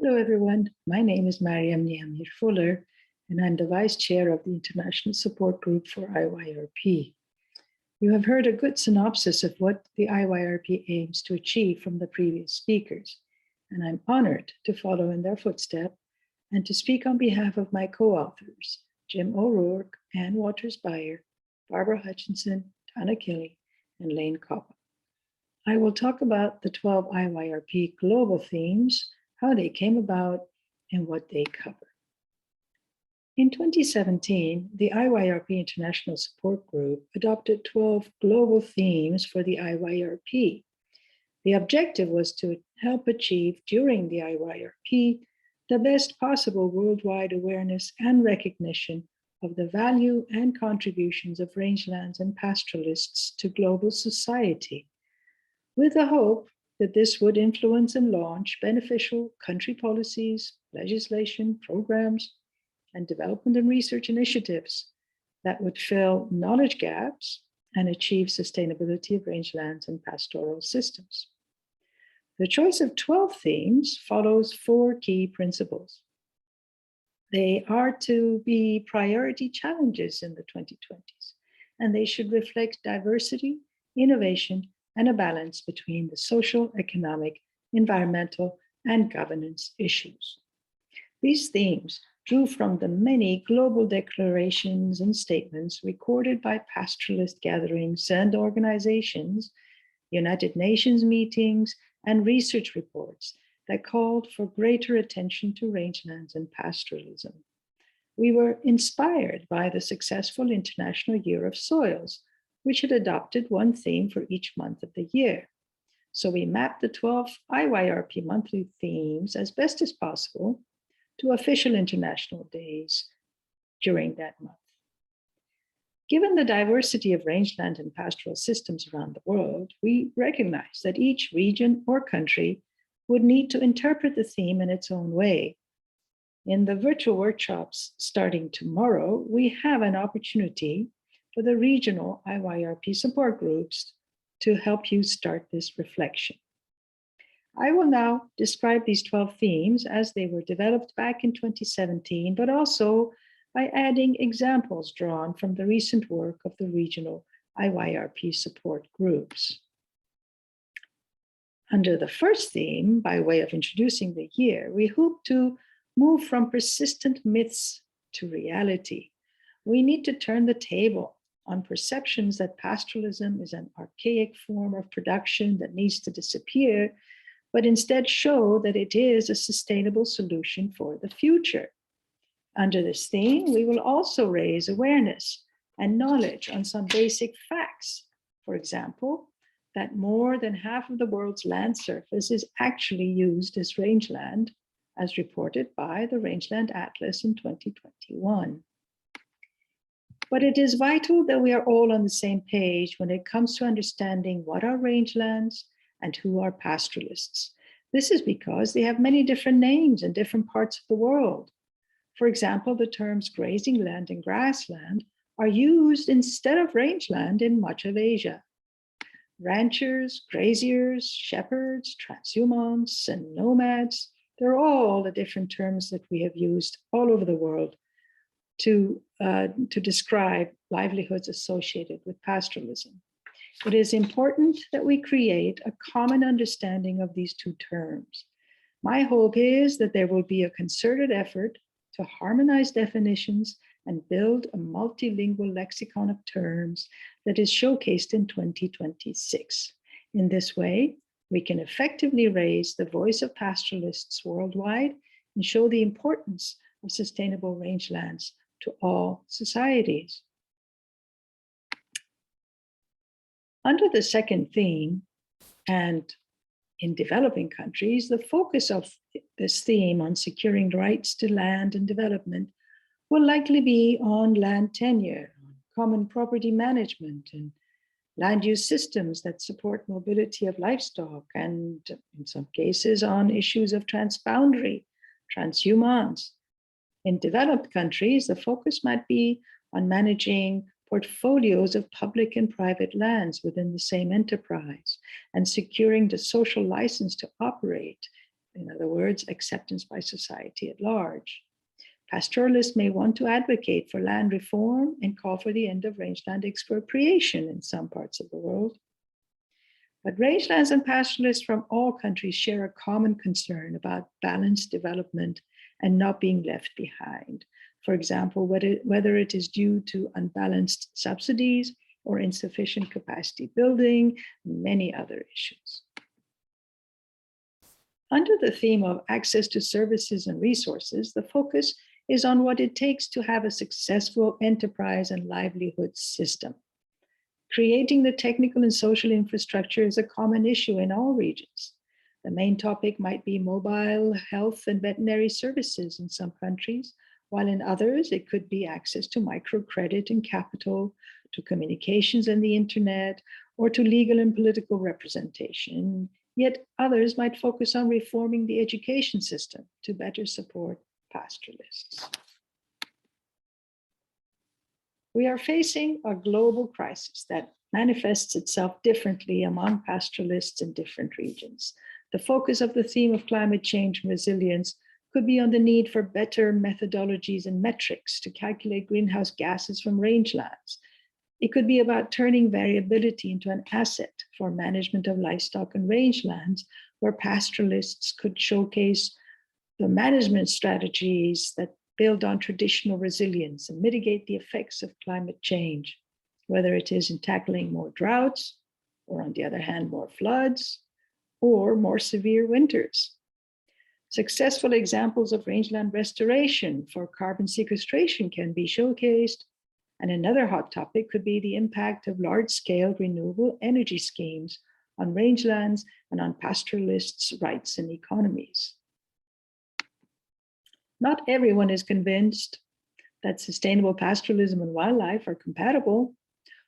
Hello, everyone. My name is Niamir-Fuller, and I'm the Vice Chair of the International Support Group for IYRP. You have heard a good synopsis of what the IYRP aims to achieve from the previous speakers, and I'm honored to follow in their footsteps and to speak on behalf of my co-authors, Jim O'Rourke, Ann Waters-Beyer, Barbara Hutchinson, Donna Kelly, and Lane Coppock. I will talk about the 12 IYRP global themes, how they came about, and what they cover. In 2017, the IYRP International Support Group adopted 12 global themes for the IYRP. The objective was to help achieve during the IYRP the best possible worldwide awareness and recognition of the value and contributions of rangelands and pastoralists to global society, with the hope that this would influence and launch beneficial country policies, legislation, programs, and development and research initiatives that would fill knowledge gaps and achieve sustainability of rangelands and pastoral systems. The choice of 12 themes follows 4 key principles. They are to be priority challenges in the 2020s, and they should reflect diversity, innovation, and a balance between the social, economic, environmental, and governance issues. These themes drew from the many global declarations and statements recorded by pastoralist gatherings and organizations, United Nations meetings, and research reports that called for greater attention to rangelands and pastoralism. We were inspired by the successful International Year of Soils, which had adopted one theme for each month of the year. So we mapped the 12 IYRP monthly themes as best as possible to official international days during that month. Given the diversity of rangeland and pastoral systems around the world, we recognize that each region or country would need to interpret the theme in its own way. In the virtual workshops starting tomorrow, we have an opportunity for the regional IYRP support groups to help you start this reflection. I will now describe these 12 themes as they were developed back in 2017, but also by adding examples drawn from the recent work of the regional IYRP support groups. Under the first theme, by way of introducing the year, we hope to move from persistent myths to reality. We need to turn the table on perceptions that pastoralism is an archaic form of production that needs to disappear, but instead show that it is a sustainable solution for the future. Under this theme, we will also raise awareness and knowledge on some basic facts. For example, that more than half of the world's land surface is actually used as rangeland, as reported by the Rangeland Atlas in 2021. But it is vital that we are all on the same page when it comes to understanding what are rangelands and who are pastoralists. This is because they have many different names in different parts of the world. For example, the terms grazing land and grassland are used instead of rangeland in much of Asia. Ranchers, graziers, shepherds, transhumants, and nomads, they're all the different terms that we have used all over the world to describe livelihoods associated with pastoralism. It is important that we create a common understanding of these two terms. My hope is that there will be a concerted effort to harmonize definitions and build a multilingual lexicon of terms that is showcased in 2026. In this way, we can effectively raise the voice of pastoralists worldwide and show the importance of sustainable rangelands to all societies. Under the second theme, and in developing countries, the focus of this theme on securing rights to land and development will likely be on land tenure, common property management, and land use systems that support mobility of livestock, and in some cases on issues of transboundary, transhumance. In developed countries, the focus might be on managing portfolios of public and private lands within the same enterprise and securing the social license to operate in other words, acceptance by society at large. Pastoralists may want to advocate for land reform and call for the end of rangeland expropriation in some parts of the world. But rangelands and pastoralists from all countries share a common concern about balanced development and not being left behind. For example, whether it is due to unbalanced subsidies or insufficient capacity building, and many other issues. Under the theme of access to services and resources, the focus is on what it takes to have a successful enterprise and livelihood system. Creating the technical and social infrastructure is a common issue in all regions. The main topic might be mobile health and veterinary services in some countries, while in others it could be access to microcredit and capital, to communications and the internet, or to legal and political representation. Yet others might focus on reforming the education system to better support pastoralists. We are facing a global crisis that manifests itself differently among pastoralists in different regions. The focus of the theme of climate change and resilience could be on the need for better methodologies and metrics to calculate greenhouse gases from rangelands. It could be about turning variability into an asset for management of livestock and rangelands, where pastoralists could showcase the management strategies that build on traditional resilience and mitigate the effects of climate change, whether it is in tackling more droughts, or on the other hand, more floods, or more severe winters. Successful examples of rangeland restoration for carbon sequestration can be showcased. And another hot topic could be the impact of large-scale renewable energy schemes on rangelands and on pastoralists' rights and economies. Not everyone is convinced that sustainable pastoralism and wildlife are compatible,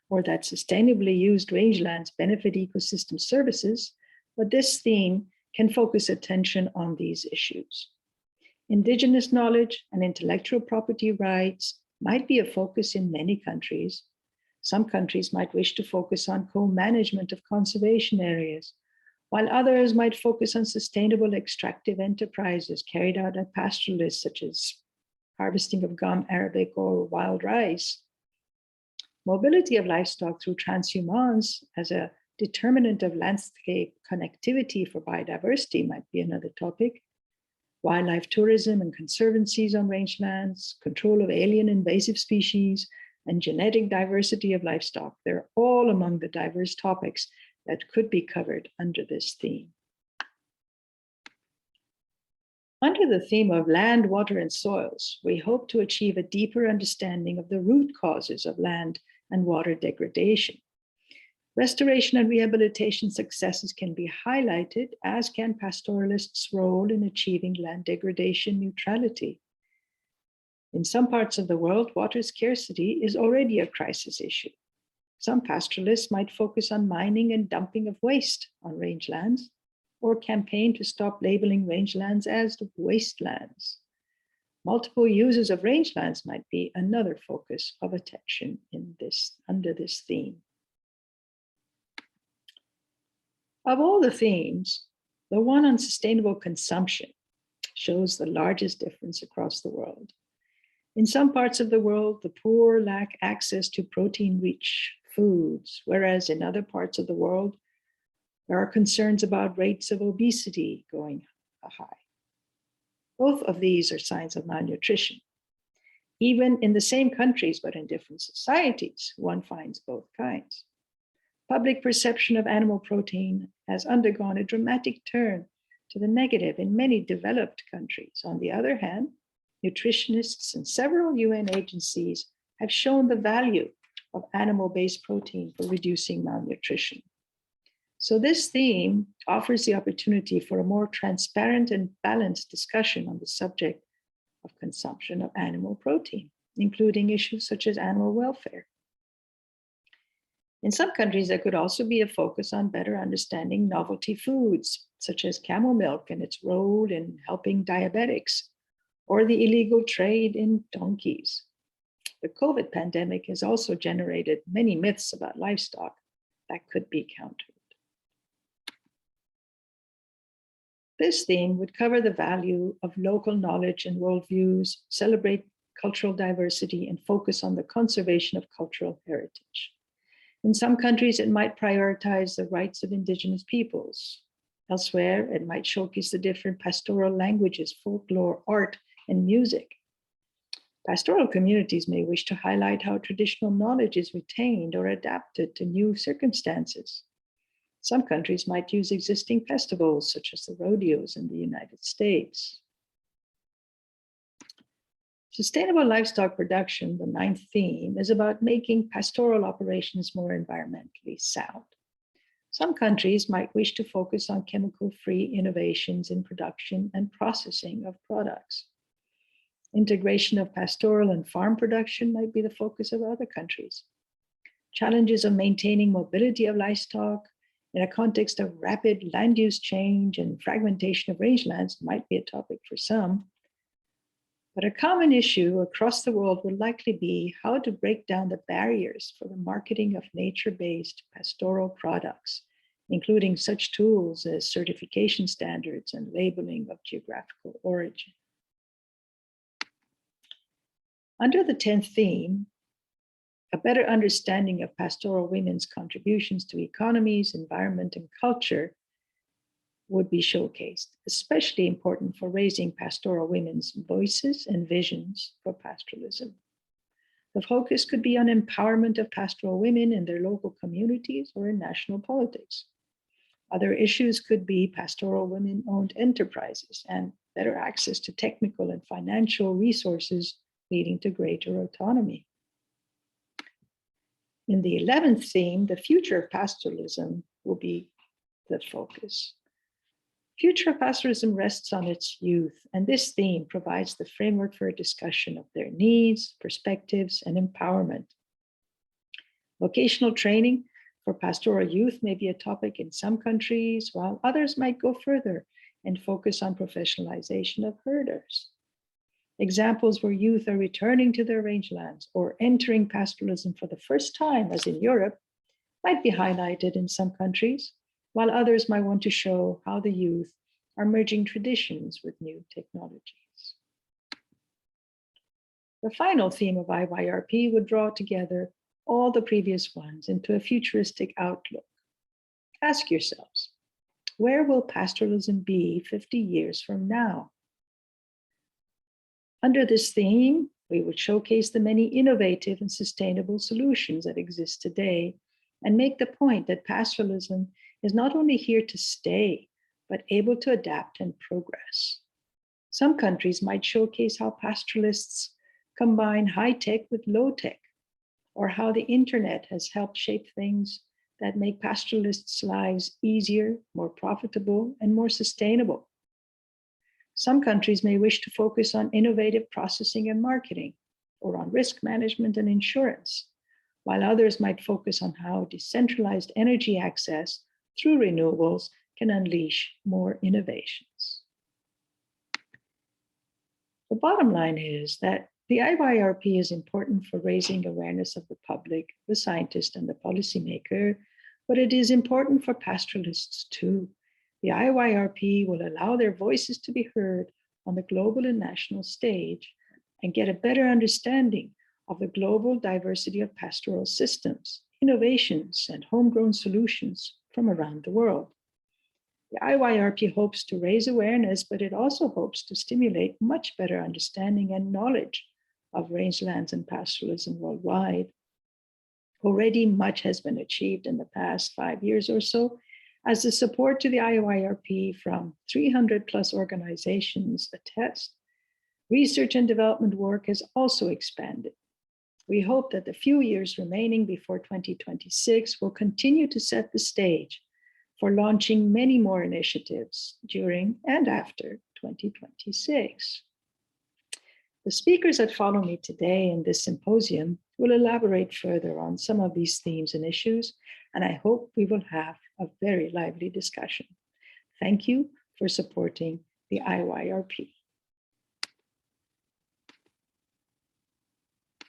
or that sustainably used rangelands benefit ecosystem services, but this theme can focus attention on these issues. Indigenous knowledge and intellectual property rights might be a focus in many countries. Some countries might wish to focus on co-management of conservation areas, while others might focus on sustainable extractive enterprises carried out at pastoralists, such as harvesting of gum arabic or wild rice. Mobility of livestock through transhumance as a determinant of landscape connectivity for biodiversity might be another topic. Wildlife tourism and conservancies on rangelands, control of alien invasive species, and genetic diversity of livestock. They're all among the diverse topics that could be covered under this theme. Under the theme of land, water, and soils, we hope to achieve a deeper understanding of the root causes of land and water degradation. Restoration and rehabilitation successes can be highlighted, as can pastoralists' role in achieving land degradation neutrality. In some parts of the world, water scarcity is already a crisis issue. Some pastoralists might focus on mining and dumping of waste on rangelands, or campaign to stop labeling rangelands as wastelands. Multiple uses of rangelands might be another focus of attention under this theme. Of all the themes, the one on sustainable consumption shows the largest difference across the world. In some parts of the world, the poor lack access to protein-rich foods, whereas in other parts of the world, there are concerns about rates of obesity going high. Both of these are signs of malnutrition. Even in the same countries, but in different societies, one finds both kinds. Public perception of animal protein has undergone a dramatic turn to the negative in many developed countries. On the other hand, nutritionists and several UN agencies have shown the value of animal-based protein for reducing malnutrition. So this theme offers the opportunity for a more transparent and balanced discussion on the subject of consumption of animal protein, including issues such as animal welfare. In some countries, there could also be a focus on better understanding novelty foods, such as camel milk and its role in helping diabetics, or the illegal trade in donkeys. The COVID pandemic has also generated many myths about livestock that could be countered. This theme would cover the value of local knowledge and worldviews, celebrate cultural diversity, and focus on the conservation of cultural heritage. In some countries, it might prioritize the rights of indigenous peoples. Elsewhere, it might showcase the different pastoral languages, folklore, art, and music. Pastoral communities may wish to highlight how traditional knowledge is retained or adapted to new circumstances. Some countries might use existing festivals, such as the rodeos in the United States. Sustainable livestock production, the ninth theme, is about making pastoral operations more environmentally sound. Some countries might wish to focus on chemical-free innovations in production and processing of products. Integration of pastoral and farm production might be the focus of other countries. Challenges of maintaining mobility of livestock in a context of rapid land use change and fragmentation of rangelands might be a topic for some. But a common issue across the world will likely be how to break down the barriers for the marketing of nature-based pastoral products, including such tools as certification standards and labeling of geographical origin. Under the 10th theme, a better understanding of pastoral women's contributions to economies, environment, and culture would be showcased, especially important for raising pastoral women's voices and visions for pastoralism. The focus could be on empowerment of pastoral women in their local communities or in national politics. Other issues could be pastoral women-owned enterprises and better access to technical and financial resources leading to greater autonomy. In the 11th theme, the future of pastoralism will be the focus. Future of pastoralism rests on its youth, and this theme provides the framework for a discussion of their needs, perspectives, and empowerment. Vocational training for pastoral youth may be a topic in some countries, while others might go further and focus on professionalization of herders. Examples where youth are returning to their rangelands or entering pastoralism for the first time, as in Europe, might be highlighted in some countries, while others might want to show how the youth are merging traditions with new technologies. The final theme of IYRP would draw together all the previous ones into a futuristic outlook. Ask yourselves, where will pastoralism be 50 years from now? Under this theme, we would showcase the many innovative and sustainable solutions that exist today and make the point that pastoralism is not only here to stay, but able to adapt and progress. Some countries might showcase how pastoralists combine high tech with low tech, or how the internet has helped shape things that make pastoralists' lives easier, more profitable, and more sustainable. Some countries may wish to focus on innovative processing and marketing, or on risk management and insurance, while others might focus on how decentralized energy access through renewables can unleash more innovations. The bottom line is that the IYRP is important for raising awareness of the public, the scientist, and the policymaker, but it is important for pastoralists too. The IYRP will allow their voices to be heard on the global and national stage and get a better understanding of the global diversity of pastoral systems, innovations, and homegrown solutions from around the world. The IYRP hopes to raise awareness, but it also hopes to stimulate much better understanding and knowledge of rangelands and pastoralism worldwide. Already much has been achieved in the past 5 years or so, as the support to the IYRP from 300 plus organizations attest. Research and development work has also expanded. We hope that the few years remaining before 2026 will continue to set the stage for launching many more initiatives during and after 2026. The speakers that follow me today in this symposium will elaborate further on some of these themes and issues, and I hope we will have a very lively discussion. Thank you for supporting the IYRP.